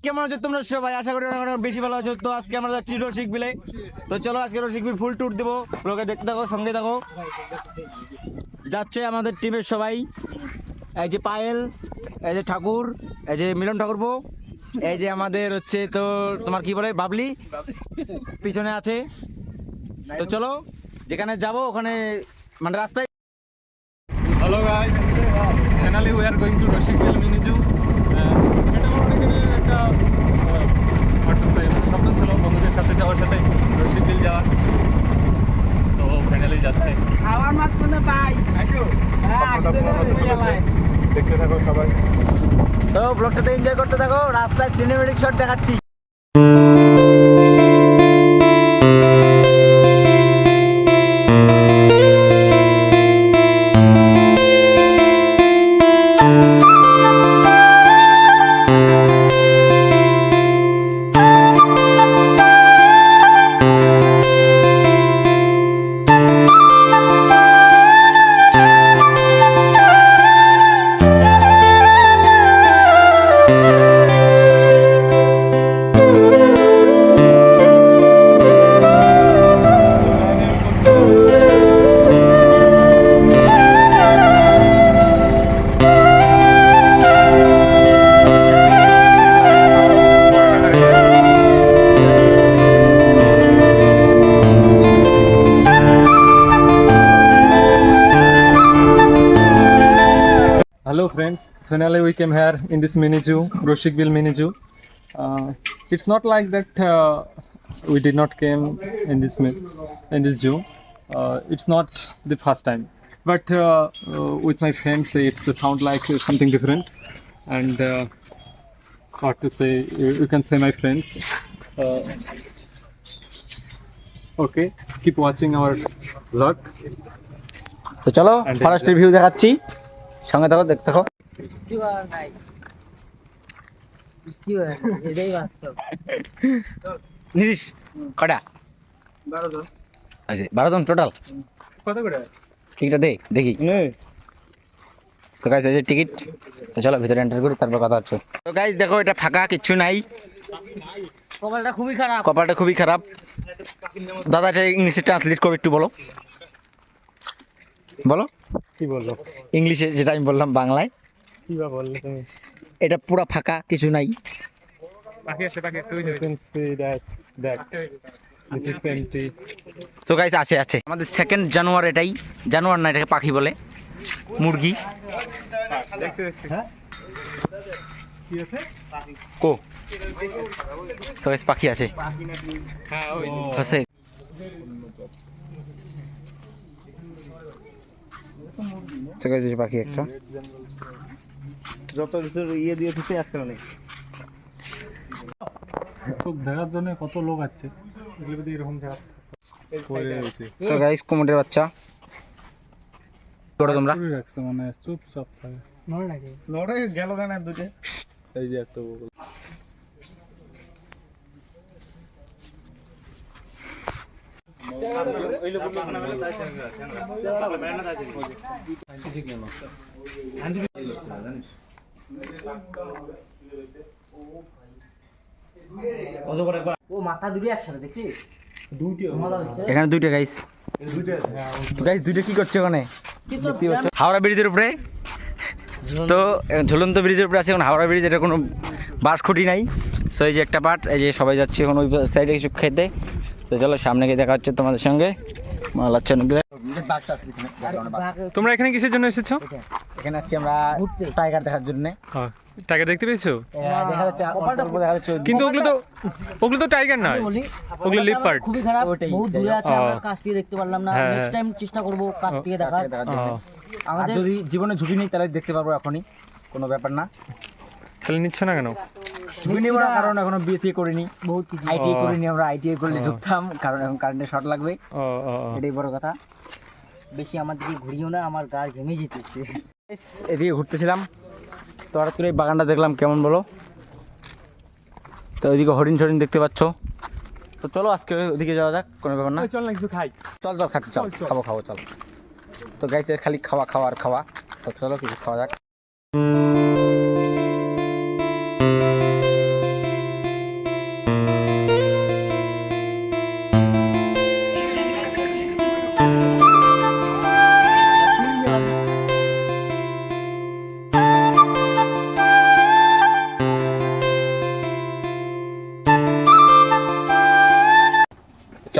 কেমন আছো তোমরা সবাই? আশা করি অনেক বেশি ভালো আছো। তো আজকে আমরা যাচ্ছি রসিক বিলে। তো চলো আজকে রসিক বিল ফুল ট্যুর দেবো, ব্লগে দেখতে থাকো, সঙ্গে থাকো। যাচ্ছে আমাদের টিমের সবাই, এই যে পায়েল, এই যে ঠাকুর, এই যে মিলন ঠাকুরপো, এই যে আমাদের হচ্ছে তো তোমার কি বলে বাবলি পিছনে আছে। তো চলো যেখানে যাব ওখানে মানে রাস্তায়। Hello guys, finally we are going to Roshikville Mini Zoo. এটা আমার অনেকের একটা স্বপ্ন ছিল বন্ধুদের সাথে যাওয়ার সাথে রশিকবিল যাওয়ার। তো ফাইনালি যাচ্ছে। খাওয়ার মাধ্যমে পাই আসো দেখতে থাকো সবাই। তো ব্লগটাতে এনজয় করতে থাকো, রাস্তায় সিনেমেটিক শট দেখাচ্ছি। Hello friends, finally we came here in this mini zoo, Roshikville Mini Zoo. It's not like that we did not came in this zoo. It's not the first time, but with my friends it's sound like something different. And what to say? You can say my friends. Okay, keep watching our vlog. তো চলো first review দেখাচ্ছি, সঙ্গে থাকো, দেখতে থাকো। নিদিস কটা? 12 জন total. কত করে? টিকিটটা দেখি। তো গাইস এই যে টিকিট। তো চলো ভিতরে এন্টার করি, তারপর কথা হচ্ছে। তো গাইস দেখো এটা ফাঁকা, কিচ্ছু নাই। কপালটা খুবই খারাপ। কপালটা খুবই খারাপ। দাদা এটা ইংলিশে ট্রান্সলেট করে একটু বলো। বলো কি বললো? ইংলিশে যেটা আমি বললাম বাংলায়। কি বা বললে তুমি? এটা পুরো ফাঁকা, কিছু নাই। বাকি আছে, বাকি তুই you can see that this is empty. তো গাইস আছে আমাদের সেকেন্ড জানোয়ার, এটাই জানোয়ার না, এটাকে পাখি বলে, মুরগি। দেখছি হ্যাঁ কি আছে? কো তো গাইস পাখি আছে। হ্যাঁ ওই আছে। তো গাইস এই পাখি একটা যত কিছু ইয়ে দিয়ে দিতে একটা নেই। তো দেখার জন্য কত লোক আছে, এগুলো যদি এরকম জায়গা পড়ে রয়েছে। তো গাইস কুমিরের বাচ্চা তোরা তোমরা রাখছে মানে চুপচাপ থাকে। নড়ে নাকি? লড়ে গেল কেন আর দুটো? এই যে একটা বগল। ও মাথা দুটো একসাথে দেখছি। মজা হচ্ছে। এখানে দুইটা গাইস। তো গাইস দুইটা কি করছে ওখানে? হাওড়া ব্রিজের উপরে। তো ঝুলন্ত ব্রিজের উপরে আছে এখন হাওড়া ব্রিজ, এটা কোনো বাস খুঁটি নাই। সো এই যে একটা পার্ট, এই যে সবাই যাচ্ছে এখন ওই সাইডে কিছু খেতে। তো চলো সামনে গিয়ে দেখা হচ্ছে তোমাদের সঙ্গে। মাল আচ্ছা তোমরা এখানে কিসের জন্য এসেছো? এখানে আসছি আমরা টাইগার দেখার জন্য। টাইগার দেখতে পেয়েছো? দেখা যাচ্ছে কিন্তু ওগুলো তো টাইগার নয়, বলি ওগুলো লিপার্ড। খুবই খারাপ, ওটাই, বহুত দূরে আছে, আমরা ও। কাছ থেকে দেখতে পারলাম না। হ্যাঁ, নেক্সট টাইম চেষ্টা করব কাছ থেকে দেখার। আর আমাদের যদি জীবনে ঝুঁকি নেই তাহলে দেখতে পারবো এখনই, কোনো ব্যাপার না। তাহলে নিচ্ছ না কেন? ঝুঁকি নেব না কারণ এখনো বিএসসি করিনি, বহুত কিছু আইটিআই করিনি। আমরা আইটিআই করলে ঢুকতাম, কারণ এখন কারেন্টের শর্ট লাগবে, ও ও ও। এটাই বড় কথা। বেশি আমার দিকে ঘুরিও না, আমার গা ঘেমে যেতেছে। এদিকে ঘুরতেছিলাম তো হঠাৎ করে এই বাগানটা দেখলাম, কেমন বলো? তো ওইদিকে হরিণ টরিণ দেখতে পাচ্ছ। তো চলো আজকে ওদিকে যাওয়া যাক, কোনো ব্যাপার না। চল না কিছু খাই। চল খাচ্ছি, চল খাবো চল। তো গাইছে খালি খাওয়া আর খাওয়া। তো চলো কিছু খাওয়া যাক।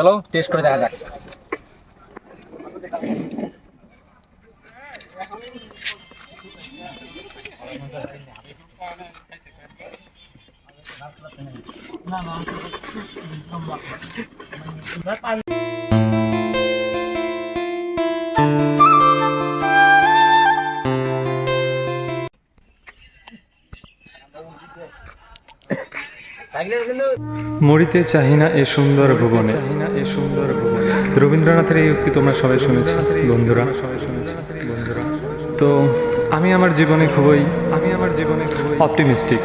চলো টেস্ট করে দেখা যাক। মরিতে চাহিনা এ সুন্দর ভুবনে, রবীন্দ্রনাথের এই উক্তি তোমরা সবাই শুনেছ বন্ধুরা। তো আমি আমার জীবনে খুবই অপটিমিস্টিক,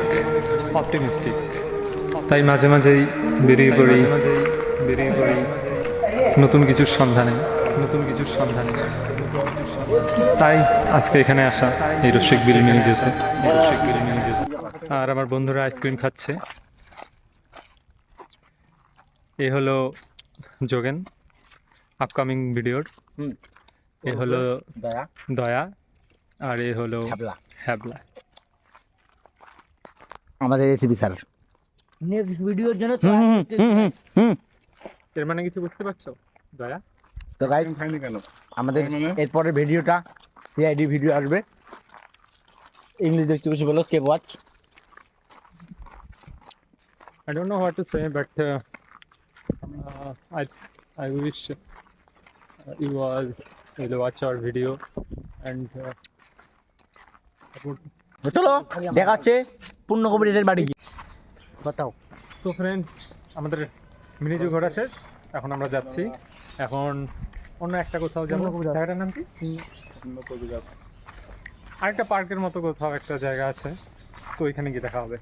তাই মাঝে মাঝেই বেরিয়ে পড়ি নতুন কিছুর সন্ধানে। তাই আজকে এখানে আসা এই রসিক বিল মিনিজুতে। আর আমার বন্ধুরা আইসক্রিম খাচ্ছে। এ হলো যোগেন আপকামিং ভিডিওর, এ হলো দয়া, আর এ হলো হ্যাবলা আমাদের রেসিপি স্যার। নেক্সট ভিডিওর জন্য এর মানে কিছু বুঝতে পারছো দয়া? তো গাইস আমাদের এরপরের ভিডিওটা সিআইডি ভিডিও আসবে। ইংলিশ একটু বেশি বলো, কে watch. I don't know what to say, but I wish you all will watch our video and চলো দেখা হচ্ছে পূর্ণ কবিরের বাড়ি গিয়ে। बताओ। সো ফ্রেন্ডস, আমাদের মিনিজু ঘোরা শেষ, এখন আমরা যাচ্ছি এখন অন্য একটা কোথাও যাবো। জায়গাটার নাম কি? আরেকটা পার্কের মতো কোথাও একটা জায়গা আছে, তো ওইখানে গিয়ে দেখা হবে।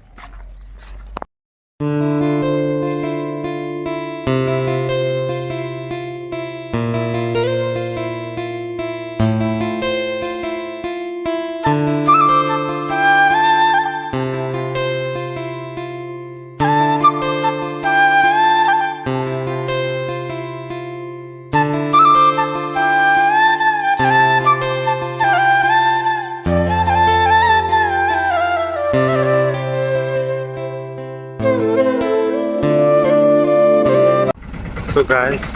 সো গাইস,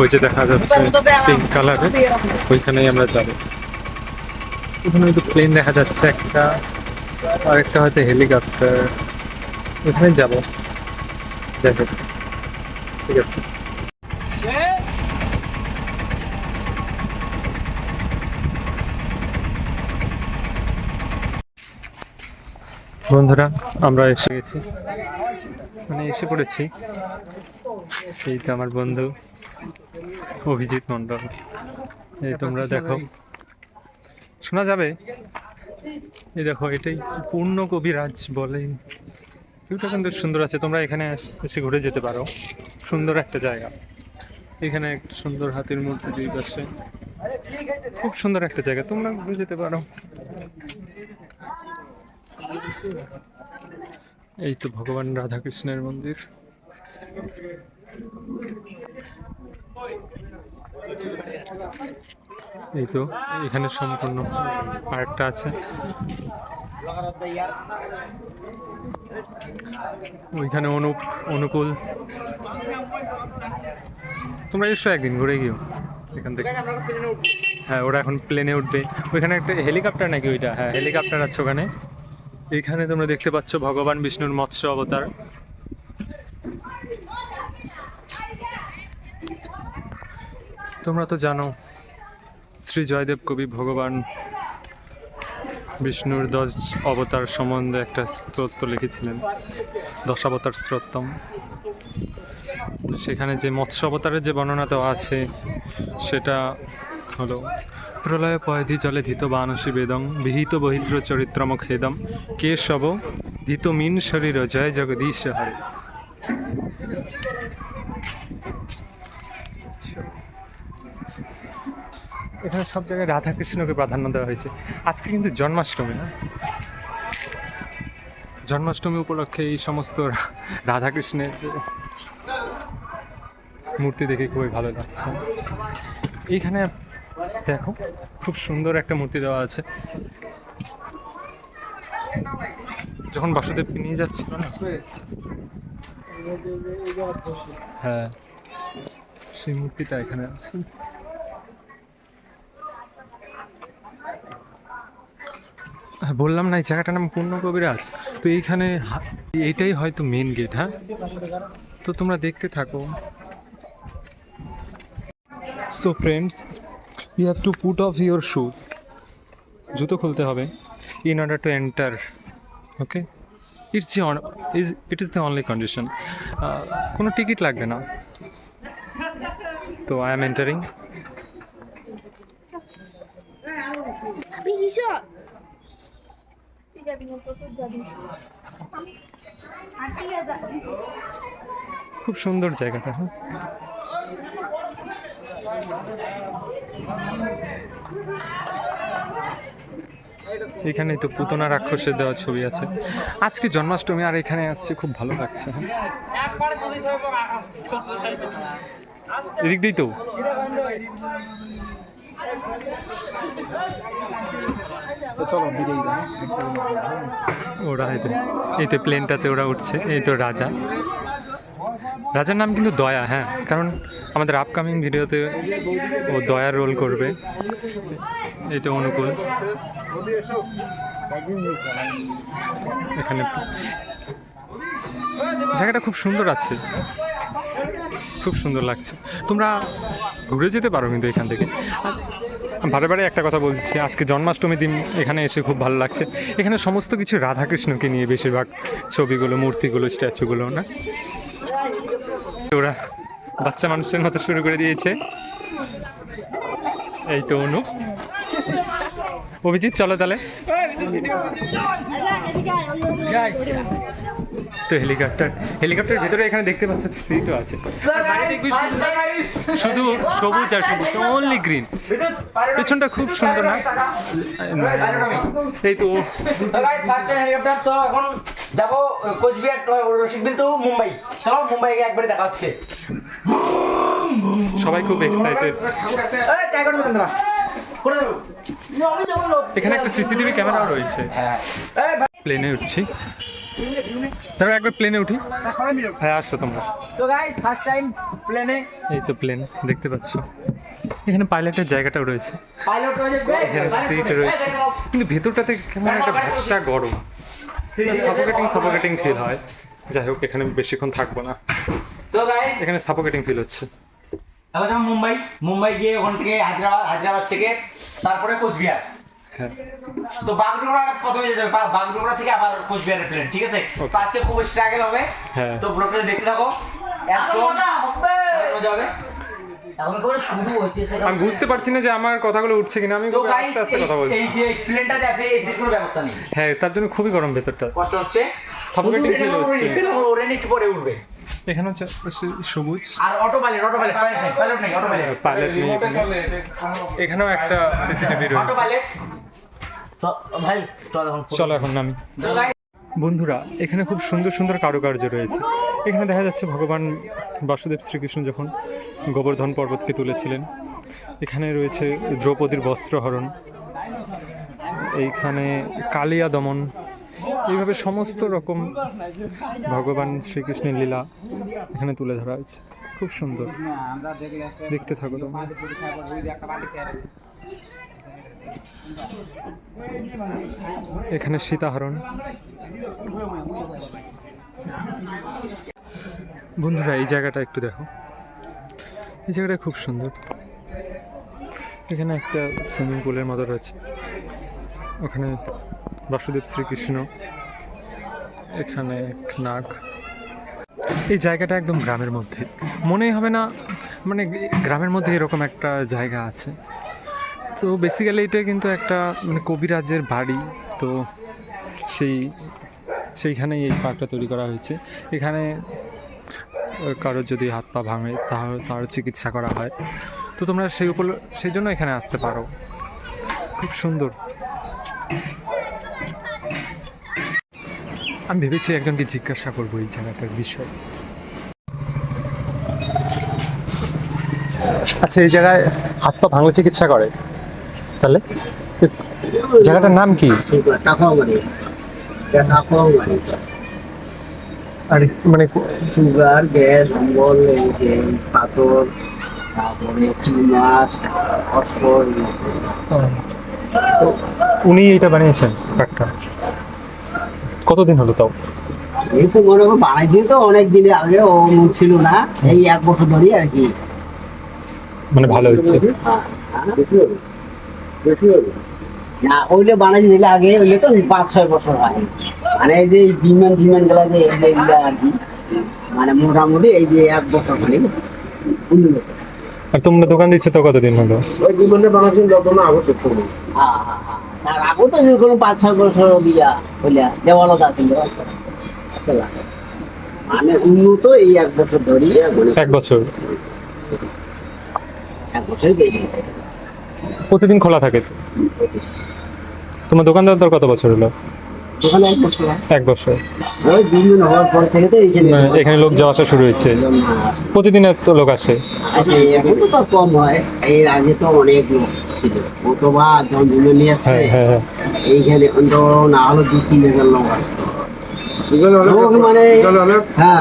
ওই যে দেখা যাচ্ছে পিঙ্ক কালারের, ওইখানেই আমরা যাবো। ওখানে হয়তো প্লেন দেখা যাচ্ছে একটা, আর একটা হয়তো হেলিকপ্টার, ওখানে যাবো। যাই হোক, ঠিক আছে। বন্ধুরা, আমরা এসে গেছি, মানে এসে পড়েছি। এই তো আমার বন্ধু অভিজিৎ মন্ডল। এই তোমরা দেখো, শোনা যাবে? এই দেখো, এটাই পূর্ণ কবিরাজ বলে। ভিউটা কিন্তু সুন্দর আছে, তোমরা এখানে এসে ঘুরে যেতে পারো। সুন্দর একটা জায়গা। এখানে একটা সুন্দর হাতির মূর্তি দুই পাশে, খুব সুন্দর একটা জায়গা, তোমরা ঘুরে যেতে পারো। এই তো ভগবান রাধাকৃষ্ণের মন্দির। এই তো এখানে সম্পূর্ণ আরেকটা আছে, ওইখানে অনুকূল। তোমরা এসো একদিন ঘুরে গিয়েও এখান থেকে। হ্যাঁ, ওরা এখন প্লেনে উঠবে। ওইখানে একটা হেলিকপ্টার নাকি, ওইটা হ্যাঁ হেলিকপ্টার আছে ওখানে। এইখানে তোমরা দেখতে পাচ্ছ ভগবান বিষ্ণুর মৎস্য অবতার। তোমরা তো জানো শ্রী জয়দেব কবি ভগবান বিষ্ণুর 10 অবতার সম্বন্ধে একটা স্তোত্র লিখেছিলেন, দশাবতার স্তোত্রম। তো সেখানে যে মৎস্য অবতারের যে বর্ণনা দেওয়া আছে সেটা হলো, প্রলয় পয়ধি জলে ধৃত বানসী বেদং বিহিত বহিদ্র চরিত্রম খেদম কেশব ধৃত মিন শরীর জয় জগদীশ হরে। এখানে সব জায়গায় রাধাকৃষ্ণকে প্রাধান্য দেওয়া হয়েছে। আজকে কিন্তু জন্মাষ্টমী, না? জন্মাষ্টমী উপলক্ষে এই সমস্ত রাধাকৃষ্ণের মূর্তি দেখে খুবই ভালো লাগছে। এইখানে দেখো, খুব সুন্দর একটা মূর্তি দেওয়া আছে। যখন বাসুদেবকে নিয়ে যাচ্ছিল না, হ্যাঁ সেই মূর্তিটা এখানে আছে। হ্যাঁ, বললাম না এই জায়গাটার নাম পূর্ণ কবিরাজ। তো এইখানে এইটাই হয়তো মেন গেট। হ্যাঁ, তো তোমরা দেখতে থাকো। So friends, you have to put off your shoes, জুতো খুলতে হবে in order to enter. Okay, it is the only condition. কোনো টিকিট লাগবে না। তো আই এম এন্টারিং। খুব সুন্দর জায়গাটা। হ্যাঁ, এখানে তো পুতনা রাক্ষসের দেওয়া ছবি আছে। আজকে জন্মাষ্টমী আর এখানে আসছে, খুব ভালো লাগছে। এদিক দিই তো চলো ওরা এই তো প্লেনটাতে ওরা উঠছে। এই তো রাজার নাম কিন্তু দয়া। হ্যাঁ, কারণ আমাদের আপকামিং ভিডিওতে ও দয়ার রোল করবে। এটা অনুকূল। এখানে জায়গাটা খুব সুন্দর আছে, খুব সুন্দর লাগছে। তোমরা ঘুরে যেতে পারো কিন্তু এখান থেকে। বারে বারে একটা কথা বলছি, আজকে জন্মাষ্টমী দিন এখানে এসে খুব ভালো লাগছে। এখানে সমস্ত কিছু রাধাকৃষ্ণকে নিয়ে বেশিরভাগ ছবিগুলো, মূর্তিগুলো, স্ট্যাচুগুলো না। ওরা বাচ্চা মানুষের মতো শুরু করে দিয়েছে। এই তো অনু, অভিজিৎ চলো তাহলে। তো হেলিকপ্টার ভিতরে এখানে দেখতে পাচ্ছ সিটও আছে। শুধু সবুজ আর সবুজ, অনলি গ্রিন। পেছনটা খুব সুন্দর না? এই তো হেলিকপ্টার। তো এখন যাবো কোচবিহার, রসিকবিল তো মুম্বাই। চলো মুম্বাই গিয়ে একবারে দেখা হচ্ছে। সবাই খুব এক্সাইটেড। এখানে একটা সিসিটিভি ক্যামেরাও রয়েছে। প্লেনে উঠছি, তারপর একবার প্লেনে উঠি। হ্যাঁ, আসছো তোমরা। তো গাইস ফার্স্ট টাইম প্লেনে। এই তো প্লেন দেখতে পাচ্ছ। এখানে পাইলটের জায়গাটাও রয়েছে, এখানে সিট রয়েছে। কিন্তু ভেতরটাতে কেমন একটা ভ্যাপসা গরম, সাফোকেটিং ফিল হয়। যাই হোক, এখানে বেশিক্ষণ থাকবো না। তো গাইস এখানে সাফোকেটিং ফিল হচ্ছে। এখন যাবো মুম্বাই গিয়ে ওখান থেকে হায়দ্রাবাদ থেকে তারপরে কোচবিহার। হ্যাঁ, তো বাগডোগরা প্রথমে যেতে হবে, বাগডোগরা থেকে আবার কোচবিহারের প্লেন। ঠিক আছে, তো আজকে খুব স্ট্রাগল হবে। হ্যাঁ, তো ব্লগটা দেখতে থাকো, একদম মজা হবে। এখন কোন শুরু হচ্ছে আমি বুঝতে পারছি না যে আমার কথাগুলো উঠছে কিনা। আমি তো আস্তে আস্তে কথা বলছি। এই যে প্লেনটা যে আছে এসির কোনো ব্যবস্থা নেই। হ্যাঁ, তার জন্য খুবই গরম ভেতরটা, কষ্ট হচ্ছে। সাফোকেটিং ফিল হচ্ছে। ওরে একটু পরে উঠবে। এখানে হচ্ছে সবুজ আর অটো পাইলট নেই। পাইলট নেই। এখানেও একটা সিসিটিভি রয়েছে। অটো পাইলট ভাই চলো এখন নামি। বন্ধুরা, এখানে খুব সুন্দর সুন্দর কারুকার্য রয়েছে। এখানে দেখা যাচ্ছে ভগবান বাসুদেব শ্রীকৃষ্ণ যখন গোবর্ধন পর্বতকে তুলেছিলেন। এখানে রয়েছে দ্রৌপদীর বস্ত্রহরণ, এইখানে কালিয়া দমন। এইভাবে সমস্ত রকম ভগবান শ্রীকৃষ্ণের লীলা এখানে তুলে ধরা হয়েছে। খুব সুন্দর, দেখতে থাকো তোমরা। এখানে সীতাহরণ। বন্ধুরা, এই জায়গাটা একটু দেখো, এই জায়গাটা খুব সুন্দর। এখানে একটা সুইমিং পুলের মতো রয়েছে, ওখানে বাসুদেব শ্রীকৃষ্ণ, এখানে নাগ। এই জায়গাটা একদম গ্রামের মধ্যে, মনেই হবে না মানে গ্রামের মধ্যে এরকম একটা জায়গা আছে। তো বেসিক্যালি এটা কিন্তু একটা মানে কবিরাজের বাড়ি। তো সেইখানেই এই পার্কটা তৈরি করা হয়েছে। এখানে কারোর যদি হাত পা ভাঙে তার চিকিৎসা করা হয়। তো তোমরা সেই জন্য এখানে আসতে পারো। খুব সুন্দর। আমি ভেবেছি একজনকে জিজ্ঞাসা করবো এই জায়গাটার বিষয়ে। আচ্ছা, এই জায়গায় হাত পা ভাঙলে চিকিৎসা করে, তাহলে জায়গাটার নাম কি? আর মানে সুগার, গ্যাস, অম্বল, পাথর, তারপরে কি মাছ অশ্বই উনি এটা বানিয়েছেন কাঠটা? কতদিন হলো তাও? এই তো মনে করো বানাইছি তো অনেক দিনের আগে, ও মন ছিল না, এই 1 বছর ধরে আর কি। মানে ভালো হচ্ছে? হ্যাঁ, না ওইলে বানাইছি যেগুলো আগে, ওইলে তো 5-6 বছর হয়। মানে এই যে এই বিমান গুলা যে এগুলো আর কি, মানে মোটামুটি এই যে 1 বছর মানে উন্নত। আর তোমরা দোকান দিচ্ছ তো কতদিন হলো? ওই বিমানটা বানাচ্ছেন যত না আগে দেখছো হ্যাঁ হ্যাঁ হ্যাঁ, তার আগেও তো যেরকম 5-6 বছর দিয়া হইলা দেওয়ালতা ছিল। মানে উন্নত এই 1 বছর ধরিয়ে মানে 1 বছর? 1 বছর বেশি। প্রতিদিন খোলা থাকে তো? তোমার দোকান দেওয়ার তোর কত বছর হলো? ওখানে 1 বছর 1 বছর। ওই বিমান হওয়ার পর থেকে তো এইখানে এখানে লোক যাওয়া আসা শুরু হয়েছে, প্রতিদিন এত লোক আসে? আসে। এখন তো তার কম হয়, এর আগে তো অনেক লোক ছিল। গতবার যখন বিমান নিয়ে আসছে হ্যাঁ হ্যাঁ হ্যাঁ। এইখানে অন্তত না হলো 2-3 হাজার লোক আসতো। লোক মানে হ্যাঁ,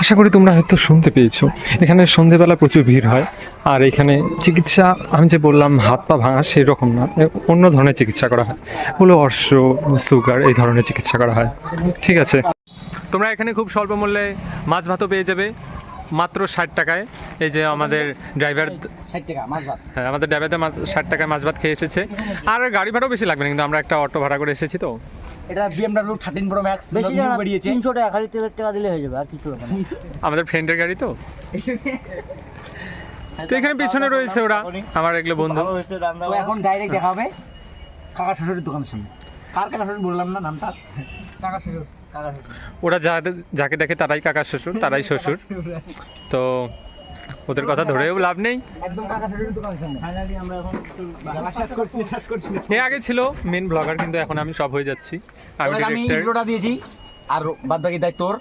আশা করি তোমরা হয়তো শুনতে পেয়েছো, এখানে সন্ধেবেলা প্রচুর ভিড় হয়। আর এখানে চিকিৎসা, আমি যে বললাম হাত পা ভাঙা, সেই রকম না, অন্য ধরনের চিকিৎসা করা হয়, হলো অর্শ, সুগার, এই ধরনের চিকিৎসা করা হয়। ঠিক আছে, তোমরা এখানে খুব স্বল্প মূল্যে মাছ ভাতও পেয়ে যাবে, মাত্র 60 টাকায়। এই যে আমাদের ড্রাইভার, 60 টাকা মাছ ভাত। হ্যাঁ আমাদের ড্রাইভারদের 60 টাকায় মাছ ভাত খেয়ে এসেছে। আর গাড়ি ভাড়াও বেশি লাগবে না, কিন্তু আমরা একটা অটো ভাড়া করে এসেছি তো। এটা BMW 13 Pro Max বেশি নতুন না, বেরিয়েছে। 300 টাকা খালি তেলের টাকা দিলে হয়ে যাবে, আর কিছু হবে না। আমাদের ফ্রেন্ডের গাড়ি তো। তো এখানে পিছনে রয়েছে ওরা, আমার এগুলো বন্ধু। তো এখন ডাইরেক্ট দেখা হবে কাকা শ্বশুরের দোকানের সামনে। কার কাকা শ্বশুর বললাম না নামটা? কাকা শ্বশুর, কাকা শ্বশুর। ওরা যাকে দেখে তারাই কাকা শ্বশুর, তারাই শ্বশুর, তো ওদের কথা ধরেও লাভ নেই। একদম কাকা শ্বশুরের দোকানের সামনে। ফাইনালি আমরা এখন শেষ করছি। এ আগে ছিল মেন ব্লগার, কিন্তু এখন আমি সব হয়ে যাচ্ছি। আমি আমি ডিরেক্টর। ইন্ট্রোটা দিয়েছি আর বাদ বাকি দায়িত্ব তোর।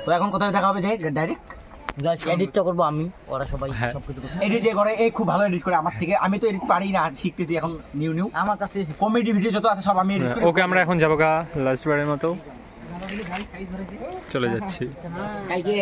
তো এখন কোথায় দেখা হবে যে ডাইরেক্ট এডিটটা করবো আমি, ওরা সবাই হ্যাঁ। সবকিছু করবে। এডিট করে, এই খুব ভালো এডিট করে আমার থেকে। আমি তো এডিট পারি না, শিখতেছি এখন নিউ। আমার কাছে কমেডি ভিডিও যত আছে সব আমি এডিট করি। ওকে আমরা এখন যাবো গা লাস্ট বারের মতো, চলে যাচ্ছি। কালকে